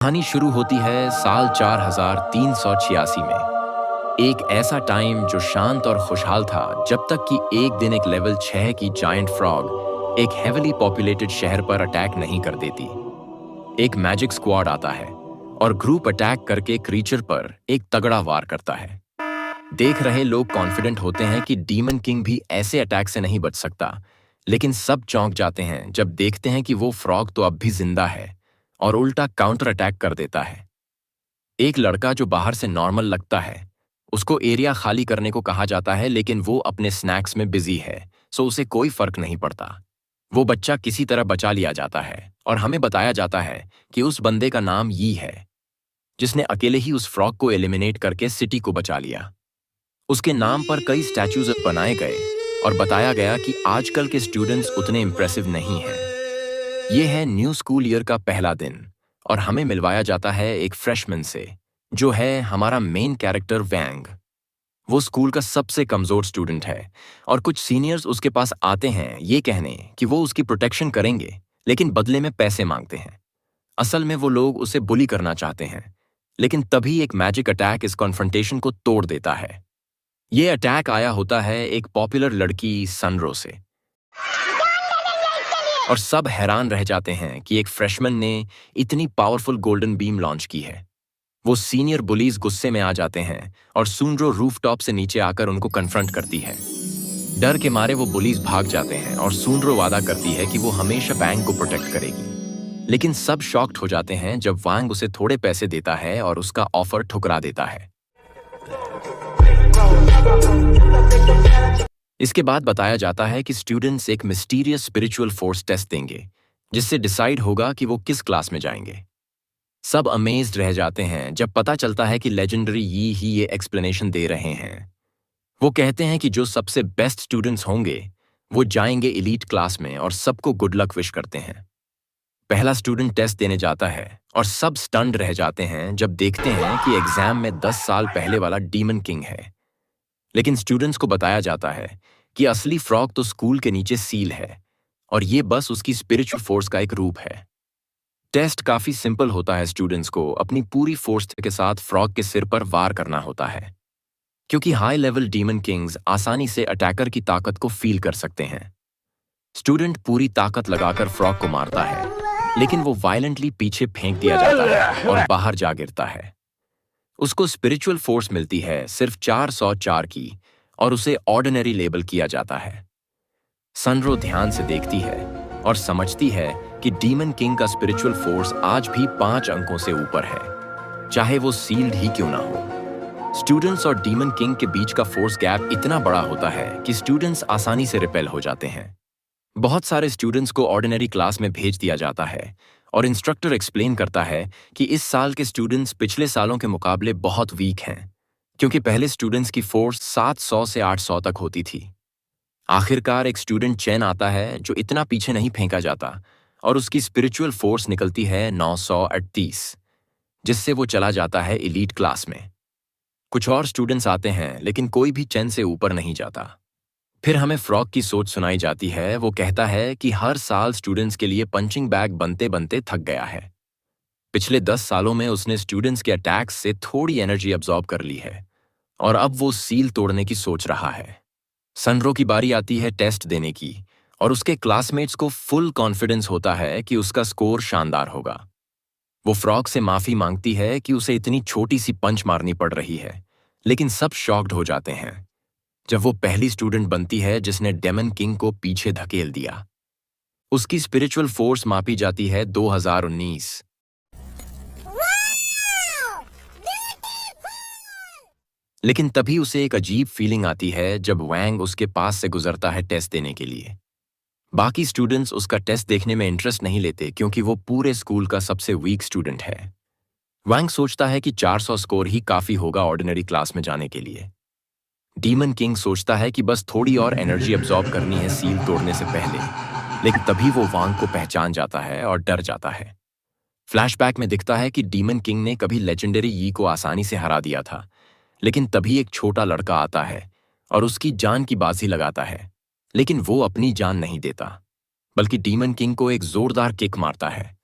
कहानी शुरू होती है साल 4386 में। एक ऐसा टाइम जो शांत और खुशहाल था जब तक कि एक दिन एक लेवल 6 की जायंट फ्रॉग एक हेविली पॉपुलेटेड शहर पर अटैक नहीं कर देती। एक मैजिक स्क्वाड आता है और ग्रुप अटैक करके क्रीचर पर एक तगड़ा वार करता है। देख रहे लोग कॉन्फिडेंट होते हैं कि डीमन किंग भी ऐसे अटैक से नहीं बच सकता, लेकिन सब चौंक जाते हैं जब देखते हैं कि वो फ्रॉग तो अब भी जिंदा है और उल्टा काउंटर अटैक कर देता है। एक लड़का जो बाहर से नॉर्मल लगता है, उसको एरिया खाली करने को कहा जाता है, लेकिन वो अपने स्नैक्स में बिजी है, सो उसे कोई फर्क नहीं पड़ता। वो बच्चा किसी तरह बचा लिया जाता है और हमें बताया जाता है कि उस बंदे का नाम यी है, जिसने अकेले ही उस फ्रॉग को एलिमिनेट करके सिटी को बचा लिया। उसके नाम पर कई स्टैचूज बनाए गए और बताया गया कि आजकल के स्टूडेंट्स उतने इंप्रेसिव नहीं हैं। ये है न्यू स्कूल ईयर का पहला दिन और हमें मिलवाया जाता है एक फ्रेशमैन से, जो है हमारा मेन कैरेक्टर वैंग। वो स्कूल का सबसे कमजोर स्टूडेंट है और कुछ सीनियर्स उसके पास आते हैं ये कहने कि वो उसकी प्रोटेक्शन करेंगे, लेकिन बदले में पैसे मांगते हैं। असल में वो लोग उसे बुली करना चाहते हैं, लेकिन तभी एक मैजिक अटैक इस कॉन्फ्रंटेशन को तोड़ देता है। ये अटैक आया होता है एक पॉपुलर लड़की सनरो से, और सब हैरान रह जाते हैं कि एक फ्रेशमैन ने इतनी पावरफुल गोल्डन बीम लॉन्च की है। वो सीनियर बुलीज गुस्से में आ जाते हैं और सुनरो रूफटॉप से नीचे आकर उनको कन्फ्रंट करती है। डर के मारे वो बुलीज भाग जाते हैं और सुनरो वादा करती है कि वो हमेशा वांग को प्रोटेक्ट करेगी। लेकिन सब शॉक्ड हो जाते हैं जब वांग उसे थोड़े पैसे देता है और उसका ऑफर ठुकरा देता है। इसके बाद बताया जाता है कि स्टूडेंट्स एक मिस्टीरियस स्पिरिचुअल फोर्स टेस्ट देंगे, जिससे डिसाइड होगा कि वो किस क्लास में जाएंगे। सब अमेज्ड रह जाते हैं जब पता चलता है कि लेजेंडरी यी ही ये एक्सप्लेनेशन दे रहे हैं। वो कहते हैं कि जो सबसे बेस्ट स्टूडेंट्स होंगे वो जाएंगे एलीट क्लास में और सबको गुड लक विश करते हैं। पहला स्टूडेंट टेस्ट देने जाता है और सब स्टन्ड रह जाते हैं जब देखते हैं कि एग्जाम में 10 साल पहले वाला डीमन किंग है। लेकिन स्टूडेंट्स को बताया जाता है कि असली फ्रॉग तो स्कूल के नीचे सील है और ये बस उसकी स्पिरिचुअल फोर्स का एक रूप है। टेस्ट काफी सिंपल होता है। स्टूडेंट्स को अपनी पूरी फोर्स के साथ फ्रॉग के सिर पर वार करना होता है, क्योंकि हाई लेवल डीमन किंग्स आसानी से अटैकर की ताकत को फील कर सकते हैं। स्टूडेंट पूरी ताकत लगाकर फ्रॉग को मारता है, लेकिन वो वायलेंटली पीछे फेंक दिया जाता है और बाहर जा गिरता है। उसको स्पिरिचुअल फोर्स मिलती है सिर्फ 404 की और उसे ऑर्डिनरी लेबल किया जाता है। सनरो ध्यान से देखती है और समझती है कि डीमन किंग का स्पिरिचुअल फोर्स आज भी 5 अंकों से ऊपर है, चाहे वो सील्ड ही क्यों ना हो। स्टूडेंट्स और डीमन किंग के बीच का फोर्स गैप इतना बड़ा होता है कि स्टूडेंट्स आसानी से रिपेल हो जाते हैं। बहुत सारे स्टूडेंट्स को ऑर्डिनरी क्लास में भेज दिया जाता है और इंस्ट्रक्टर एक्सप्लेन करता है कि इस साल के स्टूडेंट्स पिछले सालों के मुकाबले बहुत वीक हैं, क्योंकि पहले स्टूडेंट्स की फोर्स 700 से 800 तक होती थी। आखिरकार एक स्टूडेंट चैन आता है जो इतना पीछे नहीं फेंका जाता और उसकी स्पिरिचुअल फोर्स निकलती है 938, जिससे वो चला जाता है एलीट क्लास में। कुछ और स्टूडेंट्स आते हैं, लेकिन कोई भी चैन से ऊपर नहीं जाता। फिर हमें फ्रॉग की सोच सुनाई जाती है। वो कहता है कि हर साल स्टूडेंट्स के लिए पंचिंग बैग बनते बनते थक गया है। पिछले 10 सालों में उसने स्टूडेंट्स के अटैक्स से थोड़ी एनर्जी अब्सॉर्ब कर ली है और अब वो सील तोड़ने की सोच रहा है। सनरो की बारी आती है टेस्ट देने की और उसके क्लासमेट्स को फुल कॉन्फिडेंस होता है कि उसका स्कोर शानदार होगा। वो फ्रॉग से माफी मांगती है कि उसे इतनी छोटी सी पंच मारनी पड़ रही है, लेकिन सब शॉक्ड हो जाते हैं जब वो पहली स्टूडेंट बनती है जिसने डेमन किंग को पीछे धकेल दिया। उसकी स्पिरिचुअल फोर्स मापी जाती है 2019। लेकिन तभी उसे एक अजीब फीलिंग आती है जब वैंग उसके पास से गुजरता है टेस्ट देने के लिए। बाकी स्टूडेंट्स उसका टेस्ट देखने में इंटरेस्ट नहीं लेते, क्योंकि वो पूरे स्कूल का सबसे वीक स्टूडेंट है। वैंग सोचता है कि 400 स्कोर ही काफी होगा ऑर्डिनरी क्लास में जाने के लिए। डीमन किंग सोचता है कि बस थोड़ी और एनर्जी अब्सॉर्ब करनी है सील तोड़ने से पहले, लेकिन तभी वो वांग को पहचान जाता है और डर जाता है। फ्लैशबैक में दिखता है कि डीमन किंग ने कभी लेजेंडरी यी को आसानी से हरा दिया था, लेकिन तभी एक छोटा लड़का आता है और उसकी जान की बाजी लगाता है, लेकिन वो अपनी जान नहीं देता, बल्कि डीमन किंग को एक जोरदार किक मारता है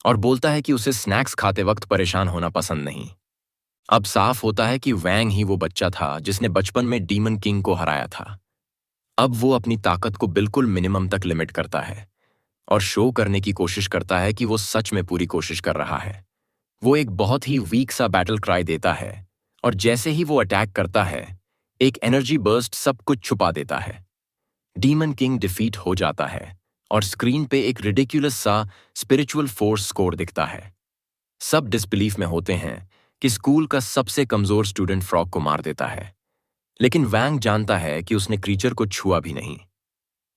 और बोलता है कि उसे स्नैक्स खाते वक्त परेशान होना पसंद नहीं। अब साफ होता है कि वैंग ही वो बच्चा था जिसने बचपन में डीमन किंग को हराया था। अब वो अपनी ताकत को बिल्कुल मिनिमम तक लिमिट करता है और शो करने की कोशिश करता है कि वो सच में पूरी कोशिश कर रहा है। वो एक बहुत ही वीक सा बैटल क्राई देता है और जैसे ही वो अटैक करता है, एक एनर्जी बर्स्ट सब कुछ छुपा देता है। डीमन किंग डिफीट हो जाता है और स्क्रीन पे एक रिडिकुलस सा स्पिरिचुअल फोर्स स्कोर दिखता है। सब डिसबिलीफ में होते हैं कि स्कूल का सबसे कमजोर स्टूडेंट फ्रॉग को मार देता है, लेकिन वैंग जानता है कि उसने क्रीचर को छुआ भी नहीं।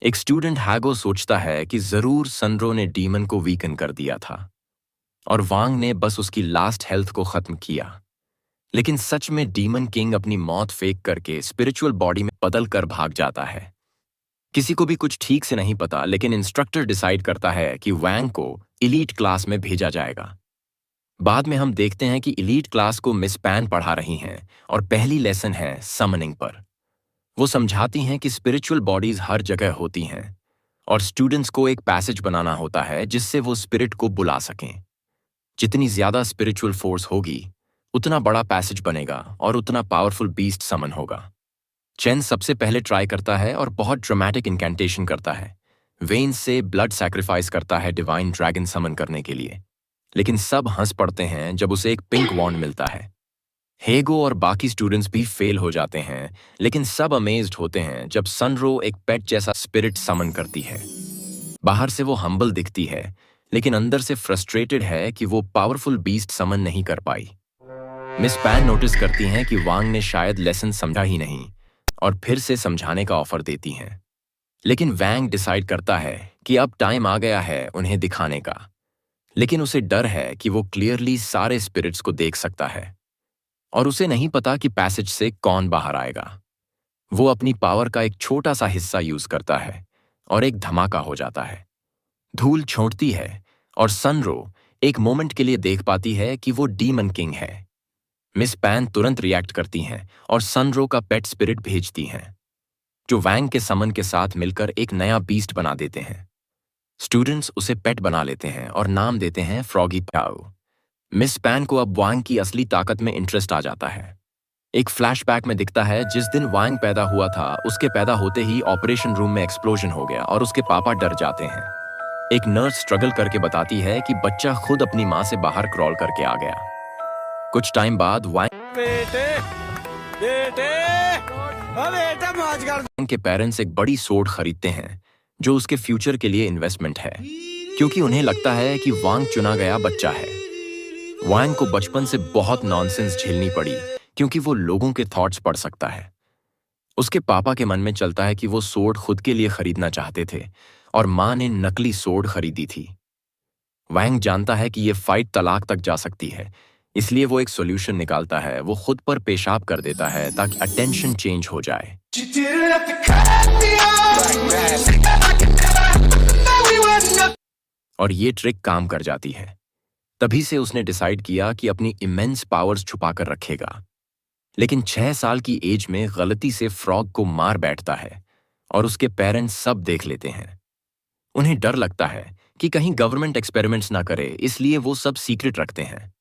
एक स्टूडेंट हैगो सोचता है कि जरूर सनरो ने डीमन को वीकन कर दिया था और वांग ने बस उसकी लास्ट हेल्थ को खत्म किया। लेकिन सच में डीमन किंग अपनी मौत फेंक करके स्पिरिचुअल बॉडी में बदल कर भाग जाता है। किसी को भी कुछ ठीक से नहीं पता, लेकिन इंस्ट्रक्टर डिसाइड करता है कि वैंग को इलीट क्लास में भेजा जाएगा। बाद में हम देखते हैं कि इलीट क्लास को मिस पैन पढ़ा रही हैं और पहली लेसन है समनिंग पर। वो समझाती हैं कि स्पिरिचुअल बॉडीज हर जगह होती हैं और स्टूडेंट्स को एक पैसेज बनाना होता है जिससे वो स्पिरिट को बुला सकें। जितनी ज्यादा स्पिरिचुअल फोर्स होगी, उतना बड़ा पैसेज बनेगा और उतना पावरफुल बीस्ट समन होगा। चेन सबसे पहले ट्राई करता है और बहुत ड्रामेटिक इनकेंटेशन करता है। वेन्स से ब्लड सैक्रिफाइस करता है डिवाइन ड्रैगन समन करने के लिए, लेकिन सब हंस पड़ते हैं जब उसे एक पिंक वॉन्ड मिलता है। हेगो और बाकी स्टूडेंट्स भी फेल हो जाते हैं, लेकिन सब अमेज्ड होते हैं जब सनरो एक पेट जैसा स्पिरिट समन करती है। बाहर से वो हम्बल दिखती है, लेकिन अंदर से फ्रस्ट्रेटेड है कि वो पावरफुल बीस्ट समन नहीं कर पाई। मिस पैन नोटिस करती हैं कि वांग ने शायद लेसन समझा ही नहीं और फिर से समझाने का ऑफर देती हैं। लेकिन वैंग डिसाइड करता है कि अब टाइम आ गया है उन्हें दिखाने का। लेकिन उसे डर है कि वो क्लियरली सारे स्पिरिट्स को देख सकता है और उसे नहीं पता कि पैसेज से कौन बाहर आएगा। वो अपनी पावर का एक छोटा सा हिस्सा यूज करता है और एक धमाका हो जाता है। धूल छोड़ती है और सनरो एक मोमेंट के लिए देख पाती है कि वो डीमन किंग है। मिस पैन तुरंत रिएक्ट करती हैं और सनरो का पेट स्पिरिट भेजती हैं, जो वैंग के समन के साथ मिलकर एक नया बीस्ट बना देते हैं। स्टूडेंट्स उसे पेट बना लेते हैं और नाम देते हैं फ्रॉगी प्याओ। मिस पैन को अब वांग की असली ताकत में इंटरेस्ट आ जाता है। एक फ्लैशबैक में दिखता है जिस दिन वांग पैदा हुआ था, उसके पैदा होते ही ऑपरेशन रूम में एक्सप्लोजन हो गया और उसके पापा डर जाते हैं। एक नर्स स्ट्रगल करके बताती है कि बच्चा खुद अपनी मां से बाहर क्रॉल करके आ गया। कुछ टाइम बाद वांग के पेरेंट्स एक बड़ी सोड खरीदते हैं जो उसके फ्यूचर के लिए इन्वेस्टमेंट है, क्योंकि उन्हें लगता है कि वांग चुना गया बच्चा है। वांग को बचपन से बहुत नॉनसेंस झेलनी पड़ी क्योंकि वो लोगों के थॉट्स पढ़ सकता है। उसके पापा के मन में चलता है कि वो सोड खुद के लिए खरीदना चाहते थे और मां ने नकली सोड खरीदी थी। वांग जानता है कि ये फाइट तलाक तक जा सकती है, इसलिए वो एक सॉल्यूशन निकालता है। वो खुद पर पेशाब कर देता है ताकि अटेंशन चेंज हो जाए। और ये ट्रिक काम कर जाती है। तभी से उसने डिसाइड किया कि अपनी इमेंस पावर्स छुपा कर रखेगा। लेकिन 6 साल की एज में गलती से फ्रॉग को मार बैठता है और उसके पेरेंट्स सब देख लेते हैं। उन्हें डर लगता है कि कहीं गवर्नमेंट एक्सपेरिमेंट्स ना करे, इसलिए वो सब सीक्रेट रखते हैं।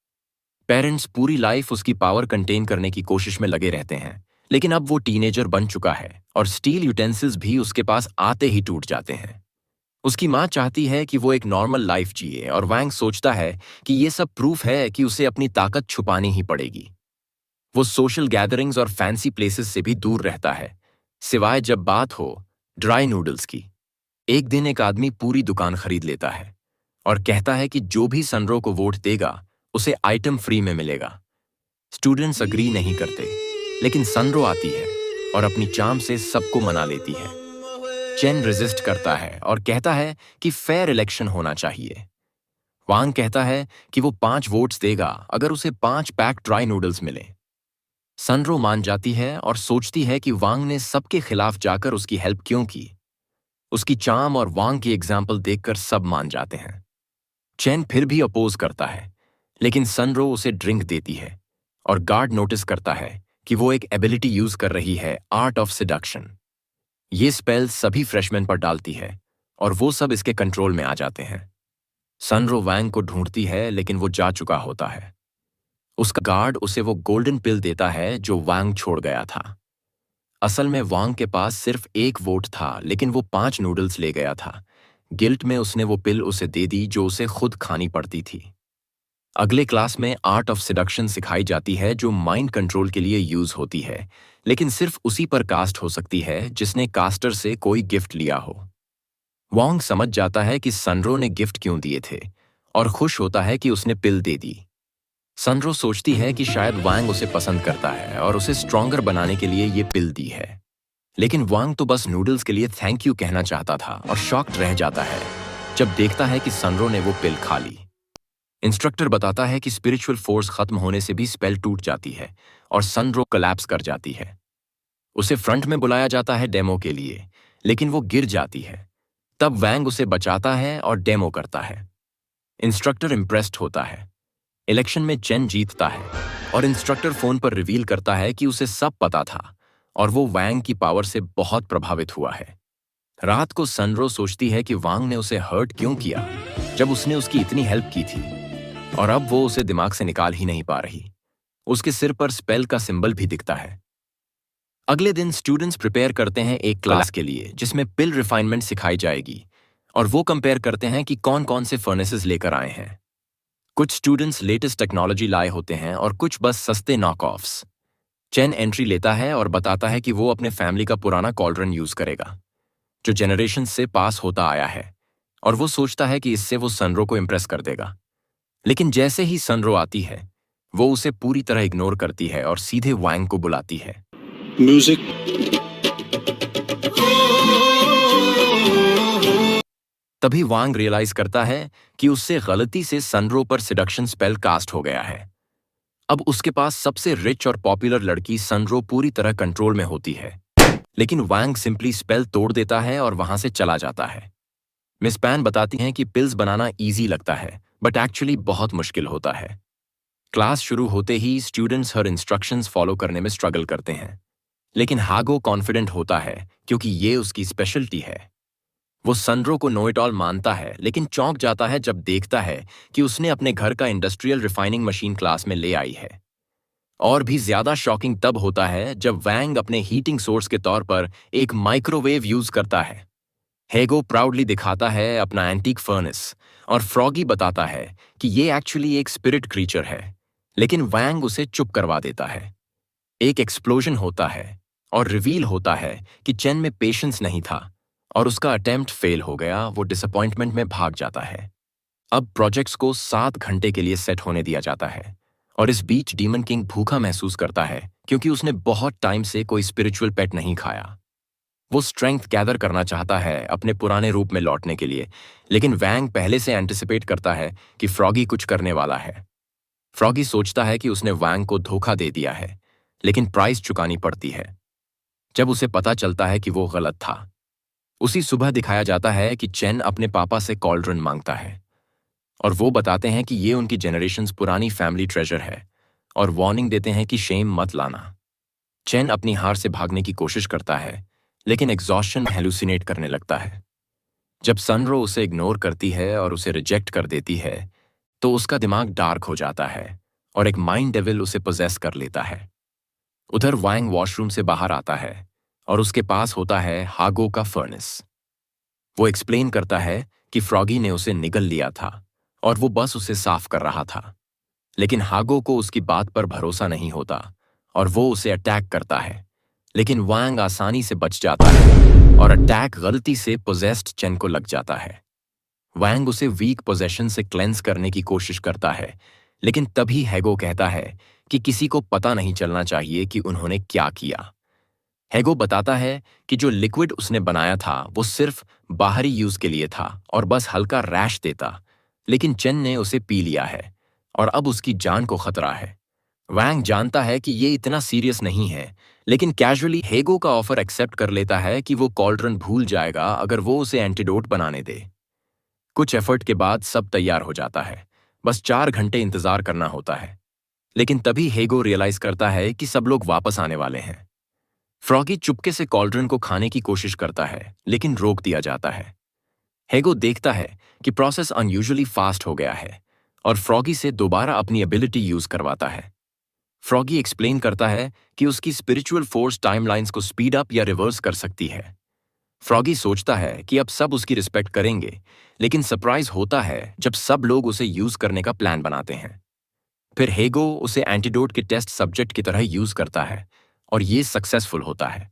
पेरेंट्स पूरी लाइफ उसकी पावर कंटेन करने की कोशिश में लगे रहते हैं, लेकिन अब वो टीनेजर बन चुका है और स्टील यूटेंसिल्स भी उसके पास आते ही टूट जाते हैं। उसकी मां चाहती है कि वो एक नॉर्मल लाइफ जिए और वैंग सोचता है कि ये सब प्रूफ है कि उसे अपनी ताकत छुपानी ही पड़ेगी। वो सोशल गैदरिंग्स और फैंसी प्लेसेस से भी दूर रहता है, सिवाय जब बात हो ड्राई नूडल्स की। एक दिन एक आदमी पूरी दुकान खरीद लेता है और कहता है कि जो भी सनरो को वोट देगा उसे आइटम फ्री में मिलेगा। स्टूडेंट्स अग्री नहीं करते, लेकिन सनरो आती है और अपनी चार्म से सबको मना लेती है। चेन रेजिस्ट करता है और कहता है कि फेयर इलेक्शन होना चाहिए। वांग कहता है कि वो 5 वोट्स देगा अगर उसे 5 पैक ड्राई नूडल्स मिले। सनरो मान जाती है और सोचती है कि वांग ने सबके खिलाफ जाकर उसकी हेल्प क्यों की। उसकी चार्म और वांग की एग्जाम्पल देखकर सब मान जाते हैं। चेन फिर भी अपोज करता है, लेकिन सनरो उसे ड्रिंक देती है और गार्ड नोटिस करता है कि वो एक एबिलिटी यूज कर रही है, आर्ट ऑफ सेडक्शन। ये स्पेल सभी फ्रेशमैन पर डालती है और वो सब इसके कंट्रोल में आ जाते हैं। सनरो वांग को ढूंढती है लेकिन वो जा चुका होता है। उसका गार्ड उसे वो गोल्डन पिल देता है जो वांग छोड़ गया था। असल में वांग के पास सिर्फ एक वोट था लेकिन वो 5 नूडल्स ले गया था। गिल्ट में उसने वो पिल उसे दे दी जो उसे खुद खानी पड़ती थी। अगले क्लास में आर्ट ऑफ सिडक्शन सिखाई जाती है जो माइंड कंट्रोल के लिए यूज होती है, लेकिन सिर्फ उसी पर कास्ट हो सकती है जिसने कास्टर से कोई गिफ्ट लिया हो। वांग समझ जाता है कि सनरो ने गिफ्ट क्यों दिए थे और खुश होता है कि उसने पिल दे दी। सनरो सोचती है कि शायद वांग उसे पसंद करता है और उसे स्ट्रॉन्गर बनाने के लिए ये पिल दी है। लेकिन वांग तो बस नूडल्स के लिए थैंक यू कहना चाहता था और शॉक्ड रह जाता है जब देखता है कि सनरो ने वो पिल खा ली। इंस्ट्रक्टर बताता है कि स्पिरिचुअल फोर्स खत्म होने से भी स्पेल टूट जाती है और सनरो कोलैप्स कर जाती है। उसे फ्रंट में बुलाया जाता है डेमो के लिए, लेकिन वो गिर जाती है। तब वैंग उसे बचाता है और डेमो करता है। इंस्ट्रक्टर इम्प्रेस्ड होता है। इलेक्शन में चेन जीतता है और इंस्ट्रक्टर फोन पर रिवील करता है कि उसे सब पता था और वो वैंग की पावर से बहुत प्रभावित हुआ है। रात को सनरो सोचती है कि वांग ने उसे हर्ट क्यों किया जब उसने उसकी इतनी हेल्प की थी, और अब वो उसे दिमाग से निकाल ही नहीं पा रही। उसके सिर पर स्पेल का सिंबल भी दिखता है। अगले दिन स्टूडेंट्स प्रिपेयर करते हैं एक क्लास के लिए जिसमें पिल रिफाइनमेंट सिखाई जाएगी और वो कंपेयर करते हैं कि कौन कौन से फर्नेसेस लेकर आए हैं। कुछ स्टूडेंट्स लेटेस्ट टेक्नोलॉजी लाए होते हैं और कुछ बस सस्ते नॉक ऑफ्स। चेन एंट्री लेता है और बताता है कि वो अपने फैमिली का पुराना कॉल्ड्रन यूज करेगा जो जनरेशन से पास होता आया है, और वो सोचता है कि इससे वो सनरो को इम्प्रेस कर देगा। लेकिन जैसे ही सनरो आती है वो उसे पूरी तरह इग्नोर करती है और सीधे वांग को बुलाती है। म्यूजिक। तभी वांग रियलाइज करता है कि उससे गलती से सनरो पर सिडक्शन स्पेल कास्ट हो गया है। अब उसके पास सबसे रिच और पॉपुलर लड़की सनरो पूरी तरह कंट्रोल में होती है, लेकिन वांग सिंपली स्पेल तोड़ देता है और वहां से चला जाता है। मिस पैन बताती हैं कि पिल्स बनाना इजी लगता है बट एक्चुअली बहुत मुश्किल होता है। क्लास शुरू होते ही स्टूडेंट्स हर इंस्ट्रक्शंस फॉलो करने में स्ट्रगल करते हैं, लेकिन हागो कॉन्फिडेंट होता है क्योंकि ये उसकी स्पेशलिटी है। वो सनरो को नो इट ऑल मानता है लेकिन चौंक जाता है जब देखता है कि उसने अपने घर का इंडस्ट्रियल रिफाइनिंग मशीन क्लास में ले आई है। और भी ज्यादा शॉकिंग तब होता है जब वैंग अपने हीटिंग सोर्स के तौर पर एक माइक्रोवेव यूज करता है। हेगो प्राउडली दिखाता है अपना एंटीक फर्नेस और फ्रॉगी बताता है कि ये एक्चुअली एक स्पिरिट क्रीचर है, लेकिन वैंग उसे चुप करवा देता है। एक एक्सप्लोजन होता है और रिवील होता है कि चेन में पेशेंस नहीं था और उसका अटेम्प्ट फेल हो गया। वो डिसअपॉइंटमेंट में भाग जाता है। अब प्रोजेक्ट्स को 7 घंटे के लिए सेट होने दिया जाता है और इस बीच डीमन किंग भूखा महसूस करता है क्योंकि उसने बहुत टाइम से कोई स्पिरिचुअल पेट नहीं खाया। वो स्ट्रेंथ गैदर करना चाहता है अपने पुराने रूप में लौटने के लिए, लेकिन वैंग पहले से एंटिसिपेट करता है कि फ्रॉगी कुछ करने वाला है। फ्रॉगी सोचता है कि उसने वैंग को धोखा दे दिया है, लेकिन प्राइस चुकानी पड़ती है। जब उसे पता चलता है कि वो गलत था, उसी सुबह दिखाया जाता है कि चेन अपने पापा से कॉल्ड्रन मांगता है और वो बताते हैं कि ये उनकी जनरेशंस पुरानी फैमिली ट्रेजर है और वार्निंग देते हैं कि शेम मत लाना। चेन अपनी हार से भागने की कोशिश करता है, लेकिन एग्जॉस्शन हेलुसिनेट करने लगता है। जब सनरो उसे इग्नोर करती है और उसे रिजेक्ट कर देती है तो उसका दिमाग डार्क हो जाता है और एक माइंड डेविल उसे पोजेस कर लेता है। उधर वांग वॉशरूम से बाहर आता है और उसके पास होता है हागो का फर्नेस। वो एक्सप्लेन करता है कि फ्रॉगी ने उसे निगल लिया था और वो बस उसे साफ कर रहा था, लेकिन हागो को उसकी बात पर भरोसा नहीं होता और वो उसे अटैक करता है, लेकिन वांग आसानी से बच जाता है और अटैक गलती से पोजेस्ड चेन को लग जाता है। वांग उसे वीक पोजेशन से क्लेंस करने की कोशिश करता है, लेकिन तभी हेगो कहता है कि किसी को पता नहीं चलना चाहिए कि उन्होंने क्या किया। हेगो बताता है कि जो लिक्विड उसने बनाया था वो सिर्फ बाहरी यूज के लिए था और बस हल्का रैश देता, लेकिन चेन ने उसे पी लिया है और अब उसकी जान को खतरा है। वैंग जानता है कि ये इतना सीरियस नहीं है, लेकिन कैजुअली हेगो का ऑफर एक्सेप्ट कर लेता है कि वो कॉल्ड्रन भूल जाएगा अगर वो उसे एंटीडोट बनाने दे। कुछ एफर्ट के बाद सब तैयार हो जाता है, बस 4 घंटे इंतजार करना होता है। लेकिन तभी हेगो रियलाइज करता है कि सब लोग वापस आने वाले हैं। फ्रॉगी चुपके से कॉल्ड्रन को खाने की कोशिश करता है, लेकिन रोक दिया जाता है। हेगो देखता है कि प्रोसेस अनयूजुअली फास्ट हो गया है और फ्रॉगी से दोबारा अपनी एबिलिटी यूज करवाता है। फ्रॉगी एक्सप्लेन करता है कि उसकी स्पिरिचुअल फोर्स टाइमलाइंस को स्पीड अप या रिवर्स कर सकती है। फ्रॉगी सोचता है कि अब सब उसकी रिस्पेक्ट करेंगे, लेकिन सरप्राइज होता है जब सब लोग उसे यूज करने का प्लान बनाते हैं। फिर हेगो उसे एंटीडोट के टेस्ट सब्जेक्ट की तरह यूज करता है और ये सक्सेसफुल होता है।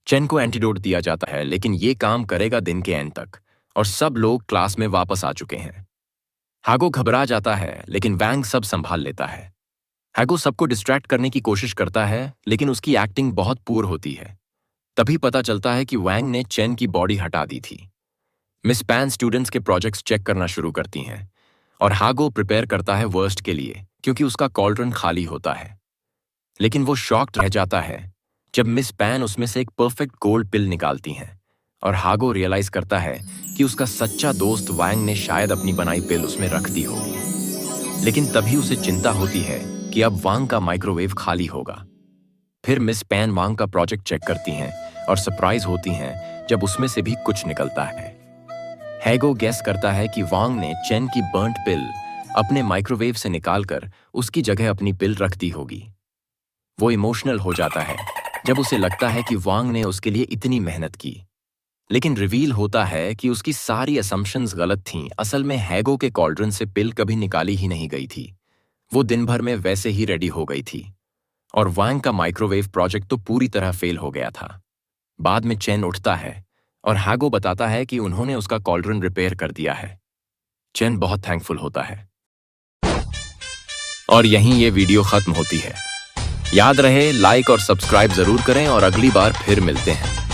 चेन को एंटीडोट दिया जाता है, लेकिन ये काम करेगा दिन के एंड तक और सब लोग क्लास में वापस आ चुके हैं। हागो घबरा जाता है, लेकिन वैंग सब संभाल लेता है। हैगो सबको डिस्ट्रैक्ट करने की कोशिश करता है, लेकिन उसकी एक्टिंग बहुत पुअर होती है। तभी पता चलता है कि वैंग ने चेन की बॉडी हटा दी थी। मिस पैन स्टूडेंट्स के प्रोजेक्ट्स चेक करना शुरू करती हैं और हागो प्रिपेयर करता है वर्स्ट के लिए, क्योंकि उसका कॉल्ड्रन खाली होता है। लेकिन वो शॉक्ड रह जाता है जब मिस पैन उसमें से एक परफेक्ट गोल्ड पिल निकालती हैं और हागो रियलाइज करता है कि उसका सच्चा दोस्त वैंग ने शायद अपनी बनाई पिल उसमें रख दी होगी। लेकिन तभी उसे चिंता होती है कि अब वांग का माइक्रोवेव खाली होगा। फिर मिस पैन वांग का प्रोजेक्ट चेक करती हैं और सरप्राइज होती हैं जब उसमें से भी कुछ निकलता है। हैगो गेस करता है कि वांग ने चेन की बर्न्ट पिल अपने माइक्रोवेव से निकालकर उसकी जगह अपनी पिल रख दी होगी। वो इमोशनल हो जाता है जब उसे लगता है कि वांग ने उसके लिए इतनी मेहनत की। लेकिन रिवील होता है कि उसकी सारी असम्पशंस गलत थीं। असल में हैगो के कॉल्ड्रन से पिल कभी निकाली ही नहीं गई थी। वो दिन भर में वैसे ही रेडी हो गई थी और वांग का माइक्रोवेव प्रोजेक्ट तो पूरी तरह फेल हो गया था। बाद में चेन उठता है और हैगो बताता है कि उन्होंने उसका कॉल्ड्रन रिपेयर कर दिया है। चेन बहुत थैंकफुल होता है और यहीं ये वीडियो खत्म होती है। याद रहे, लाइक और सब्सक्राइब जरूर करें और अगली बार फिर मिलते हैं।